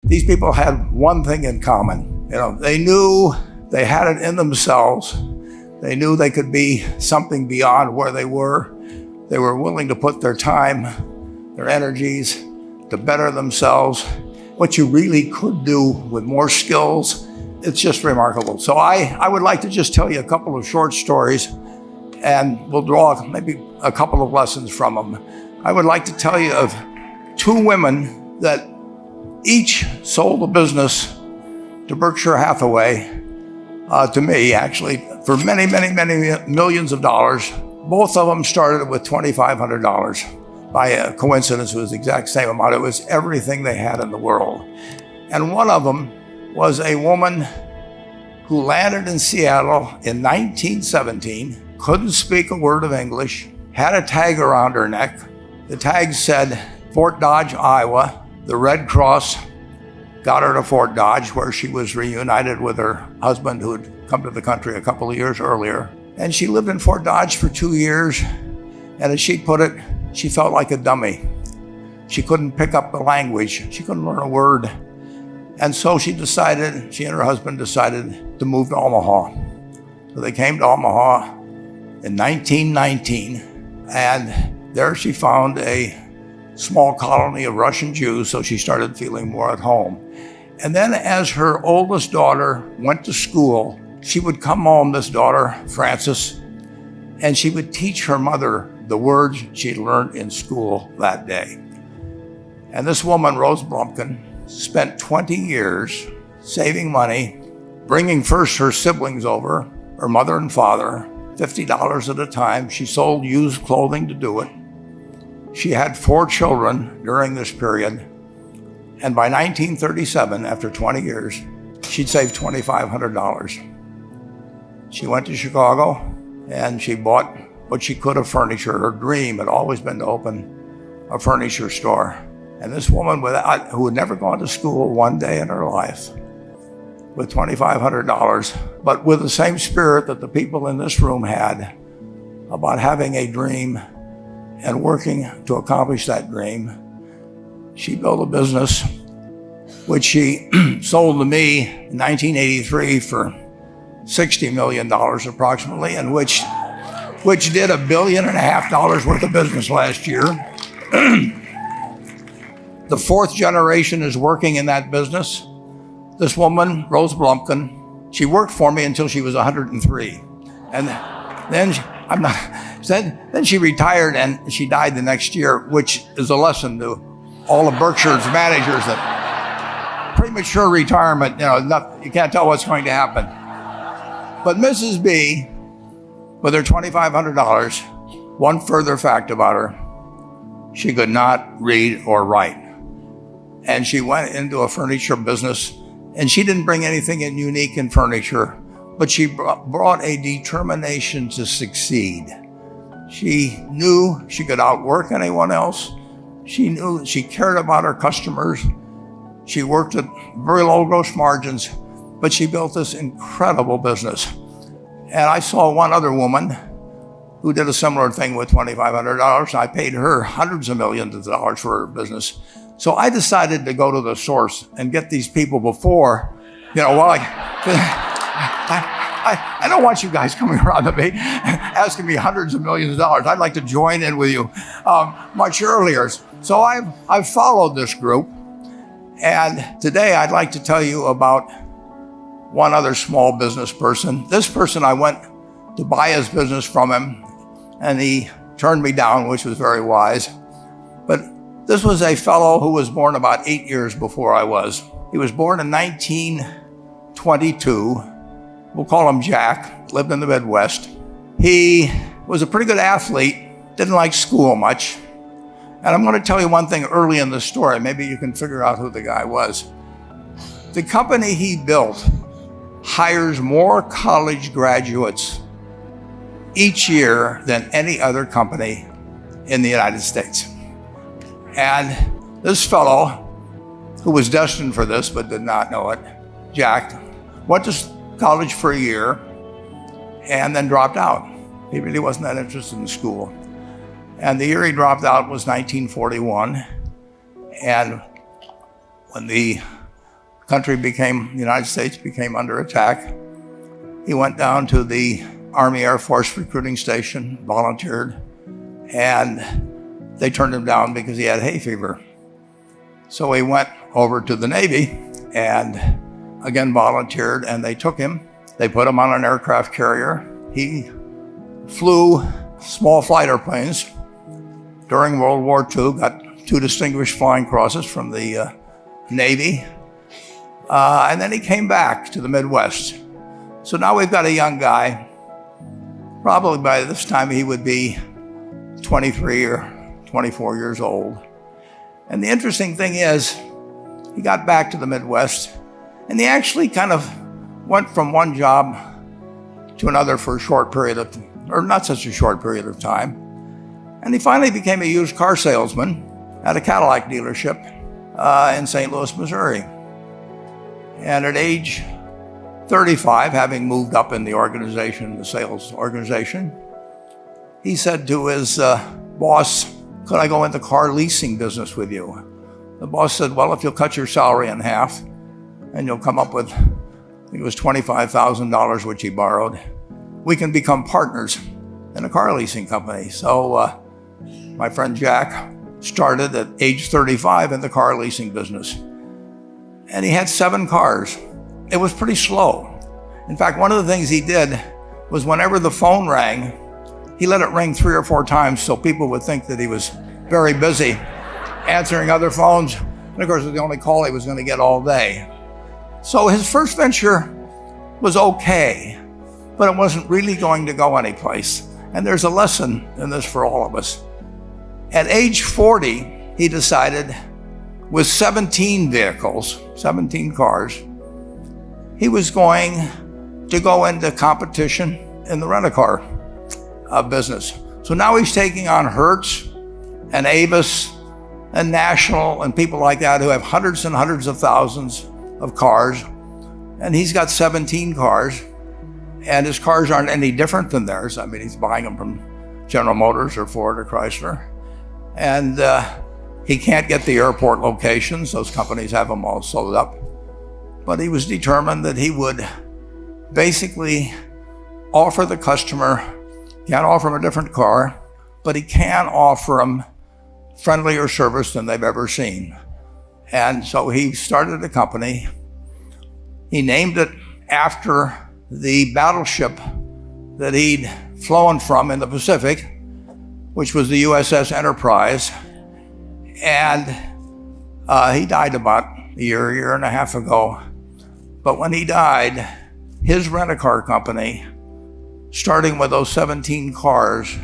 These people had one thing in common. They knew they had it in themselves. They knew they could be something beyond where they were. They were willing to put their time, their energies to better themselves. What you really could do with more skills, it's just remarkable. So I would like to just tell you a couple of short stories, and we'll draw maybe a couple of lessons from them. I would like to tell you of two women that each sold a business to Berkshire Hathaway, to me actually, for many, many, many millions of dollars. Both of them started with $2,500. By a coincidence, it was the exact same amount. It was everything they had in the world. And one of them was a woman who landed in Seattle in 1917, couldn't speak a word of English, had a tag around her neck. The tag said, Fort Dodge, Iowa. The Red Cross got her to Fort Dodge, where she was reunited with her husband who had come to the country a couple of years earlier. And she lived in Fort Dodge for 2 years. And as she put it, she felt like a dummy. She couldn't pick up the language. She couldn't learn a word. And so she and her husband decided to move to Omaha. So they came to Omaha in 1919. And there she found a small colony of Russian Jews, so she started feeling more at home. And then as her oldest daughter went to school, she would come home, this daughter, Frances, and she would teach her mother the words she'd learned in school that day. And this woman, Rose Blumpkin, spent 20 years saving money, bringing first her siblings over, her mother and father, $50 at a time. She sold used clothing to do it. She had 4 children during this period. And by 1937, after 20 years, she'd saved $2,500. She went to Chicago and she bought what she could of furniture. Her dream had always been to open a furniture store. And this woman who had never gone to school one day in her life, with $2,500, but with the same spirit that the people in this room had about having a dream and working to accomplish that dream, she built a business which she sold to me in 1983 for $60 million approximately, and which did $1.5 billion worth of business last year. The 4th generation is working in that business. This woman, Rose Blumpkin, she worked for me until she was 103. And then she retired and she died the next year, which is a lesson to all of Berkshire's managers that premature retirement, you can't tell what's going to happen. But Mrs. B, with her $2,500, one further fact about her, she could not read or write. And she went into a furniture business, and she didn't bring anything unique in furniture, but she brought a determination to succeed. She knew she could outwork anyone else. She knew she cared about her customers. She worked at very low gross margins, but she built this incredible business. And I saw one other woman who did a similar thing with $2,500. I paid her hundreds of millions of dollars for her business. So I decided to go to the source and get these people before, I don't want you guys coming around to me asking me hundreds of millions of dollars. I'd like to join in with you much earlier. So I've followed this group. And today I'd like to tell you about one other small business person. This person, I went to buy his business from him, and he turned me down, which was very wise. But this was a fellow who was born about 8 years before I was. He was born in 1922. We'll call him Jack, lived in the Midwest. He was a pretty good athlete, didn't like school much. And I'm going to tell you one thing early in the story. Maybe you can figure out who the guy was. The company he built hires more college graduates each year than any other company in the United States. And this fellow, who was destined for this but did not know it, Jack, went to college for a year and then dropped out. He really wasn't that interested in school. And the year he dropped out was 1941. And when the the United States became under attack, he went down to the Army Air Force recruiting station, volunteered, and they turned him down because he had hay fever. So he went over to the Navy and again volunteered, and they took him. They put him on an aircraft carrier. He flew small fighter planes during World War II, got 2 distinguished flying crosses from the Navy, and then he came back to the Midwest. So now we've got a young guy. Probably by this time he would be 23 or 24 years old. And the interesting thing is, he got back to the Midwest, and he actually kind of went from one job to another for a short period of, or not such a short period of time. And he finally became a used car salesman at a Cadillac dealership in St. Louis, Missouri. And at age 35, having moved up in the organization, the sales organization, he said to his boss, "Could I go into car leasing business with you?" The boss said, "Well, if you'll cut your salary in half and you'll come up with," I think it was $25,000, which he borrowed, "we can become partners in a car leasing company." So my friend Jack started at age 35 in the car leasing business. And he had 7 cars. It was pretty slow. In fact, one of the things he did was whenever the phone rang, he let it ring 3 or 4 times so people would think that he was very busy answering other phones. And of course, it was the only call he was going to get all day. So his first venture was okay, but it wasn't really going to go anyplace. And there's a lesson in this for all of us. At age 40, he decided, with 17 vehicles, 17 cars, he was going to go into competition in the rent-a-car business. So now he's taking on Hertz and Avis and National and people like that who have hundreds and hundreds of thousands of cars. And he's got 17 cars, and his cars aren't any different than theirs. I mean, he's buying them from General Motors or Ford or Chrysler. And he can't get the airport locations. Those companies have them all sold up. But he was determined that he would basically offer the customer, can't offer him a different car, but he can offer them friendlier service than they've ever seen. And so he started a company. He named it after the battleship that he'd flown from in the Pacific, which was the USS Enterprise. And he died about a year and a half ago. But when he died, his rent-a-car company, starting with those 17 cars,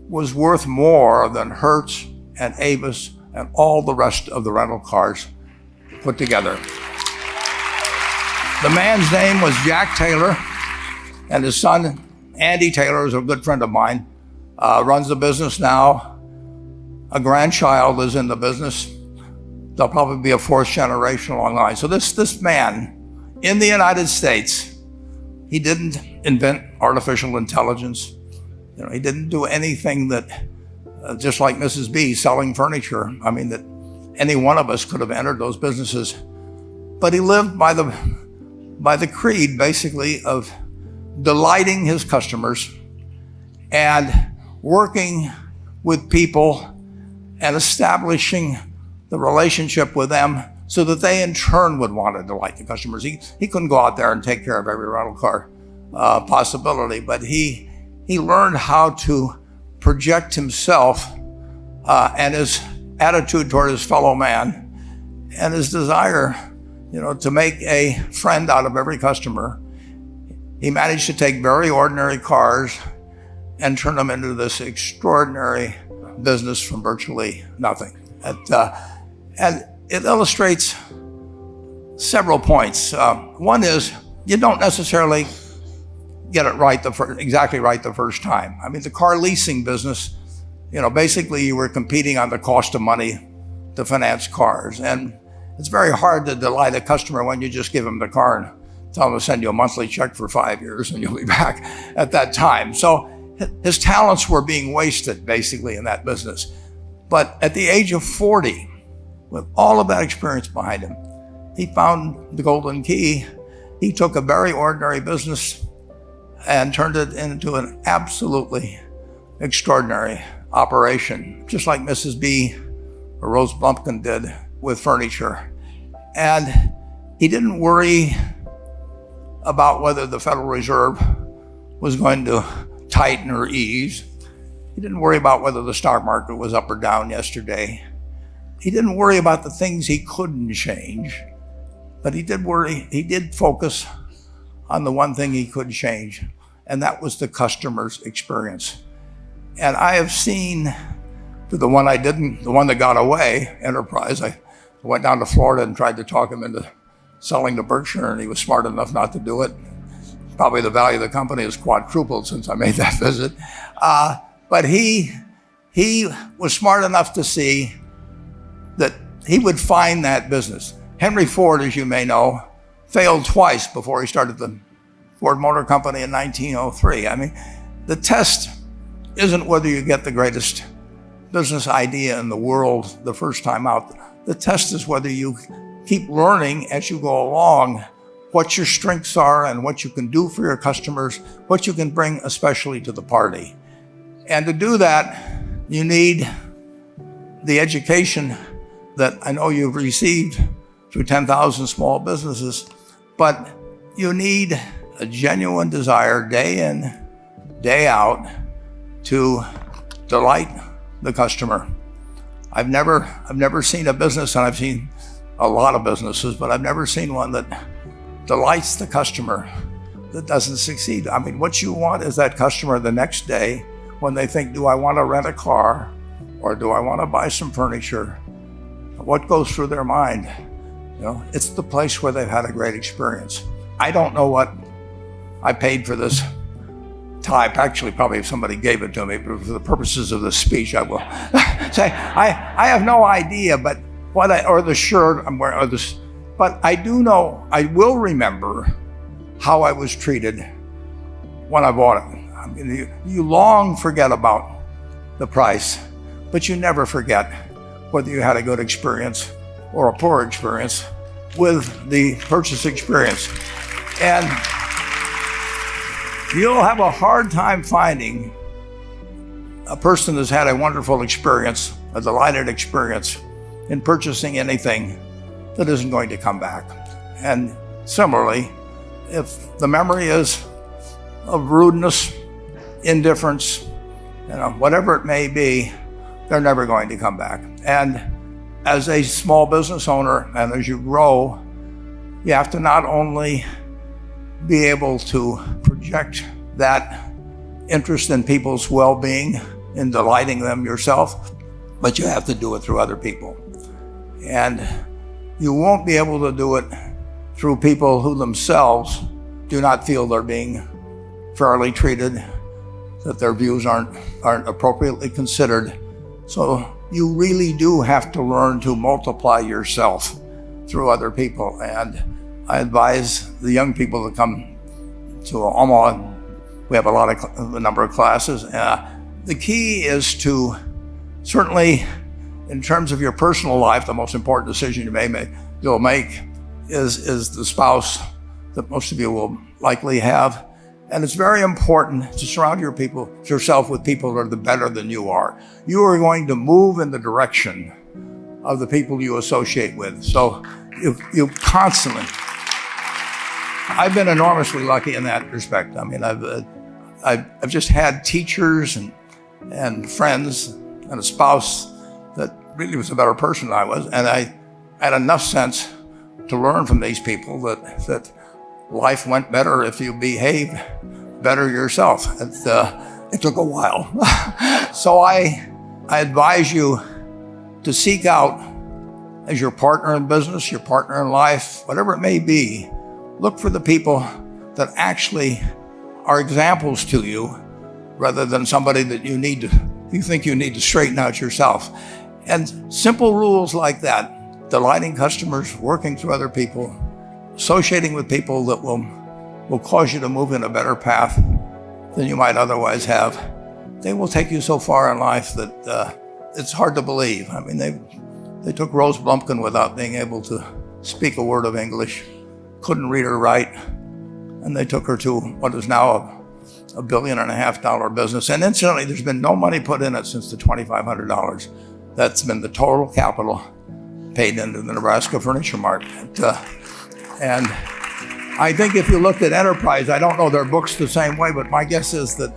was worth more than Hertz and Avis and all the rest of the rental cars put together. The man's name was Jack Taylor, and his son, Andy Taylor, is a good friend of mine, runs the business now. A grandchild is in the business. There'll probably be a 4th generation along the line. So this man, in the United States, he didn't invent artificial intelligence. He didn't do anything that, just like Mrs. B selling furniture, I mean, that any one of us could have entered those businesses. But he lived by the creed, basically, of delighting his customers and working with people and establishing the relationship with them so that they in turn would want to delight the customers. He couldn't go out there and take care of every rental car possibility, but he learned how to project himself and his attitude toward his fellow man and his desire, to make a friend out of every customer. He managed to take very ordinary cars and turn them into this extraordinary business from virtually nothing. And it illustrates several points. One is, you don't necessarily get it right exactly right the first time. I mean, the car leasing business, basically you were competing on the cost of money to finance cars. And it's very hard to delight a customer when you just give them the car and tell them to send you a monthly check for 5 years and you'll be back at that time. So his talents were being wasted basically in that business. But at the age of 40, with all of that experience behind him, he found the golden key. He took a very ordinary business and turned it into an absolutely extraordinary operation, just like Mrs. B or Rose Blumpkin did with furniture. And he didn't worry about whether the Federal Reserve was going to tighten or ease. He didn't worry about whether the stock market was up or down yesterday. He didn't worry about the things he couldn't change, but he did focus on the one thing he could change, and that was the customer's experience. And I have seen the one that got away, Enterprise. I went down to Florida and tried to talk him into selling to Berkshire, and he was smart enough not to do it. Probably the value of the company has quadrupled since I made that visit. But he was smart enough to see that he would find that business. Henry Ford, as you may know, failed twice before he started the Ford Motor Company in 1903. I mean, the test isn't whether you get the greatest business idea in the world the first time out. The test is whether you keep learning as you go along what your strengths are and what you can do for your customers, what you can bring especially to the party. And to do that, you need the education that I know you've received through 10,000 small businesses, but you need a genuine desire day in, day out to delight the customer. I've never seen a business, and I've seen a lot of businesses, but I've never seen one that delights the customer that doesn't succeed. I mean, what you want is that customer the next day when they think, do I want to rent a car or do I want to buy some furniture? What goes through their mind? You know, it's the place where they've had a great experience. I don't know what I paid for this tie. Actually, probably if somebody gave it to me, but for the purposes of this speech, I will say I have no idea. But or the shirt I'm wearing, or this. But I do know, I will remember how I was treated when I bought it. I mean, you long forget about the price, but you never forget whether you had a good experience or a poor experience with the purchase experience. And you'll have a hard time finding a person that's had a wonderful experience, a delighted experience in purchasing anything that isn't going to come back. And similarly, if the memory is of rudeness, indifference, whatever it may be, they're never going to come back. And as a small business owner, and as you grow, you have to not only be able to project that interest in people's well-being, in delighting them yourself, but you have to do it through other people. And you won't be able to do it through people who themselves do not feel they're being fairly treated, that their views aren't appropriately considered. So you really do have to learn to multiply yourself through other people. And I advise the young people that come to Omaha. We have a number of classes. The key is to, certainly in terms of your personal life, the most important decision you'll make is the spouse that most of you will likely have. And it's very important to surround yourself with people that are better than you are. You are going to move in the direction of the people you associate with. So you constantly, I've been enormously lucky in that respect. I mean, I've just had teachers and friends and a spouse that really was a better person than I was. And I had enough sense to learn from these people that life went better if you behaved better yourself. It took a while. So I advise you to seek out, as your partner in business, your partner in life, whatever it may be, look for the people that actually are examples to you rather than somebody that you think you need to straighten out yourself. And simple rules like that, delighting customers, working through other people, associating with people that will cause you to move in a better path than you might otherwise have, they will take you so far in life that it's hard to believe. I mean, they took Rose Blumpkin without being able to speak a word of English, couldn't read or write, and they took her to what is now a $1.5 billion business. And incidentally, there's been no money put in it since the $2,500. That's been the total capital paid into the Nebraska Furniture Mart. And I think if you looked at enterprise, I don't know their books the same way, but my guess is that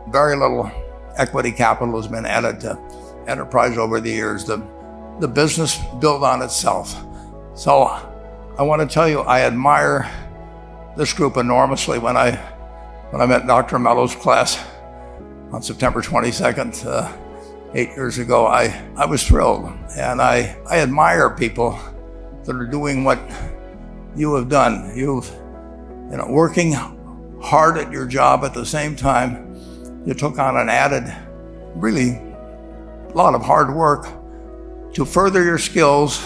very little equity capital has been added to enterprise over the years. The business built on itself. So I want to tell you, I admire this group enormously. When I met Dr. Mello's class on September 22nd, 8 years ago, I was thrilled. And I admire people that are doing what you have done. Working hard at your job at the same time, you took on an added, really, lot of hard work to further your skills.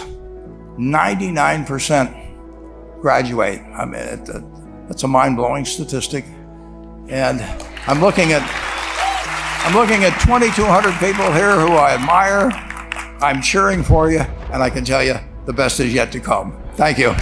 99% graduate. I mean, that's a mind-blowing statistic. And I'm looking at 2,200 people here who I admire. I'm cheering for you, and I can tell you the best is yet to come. Thank you.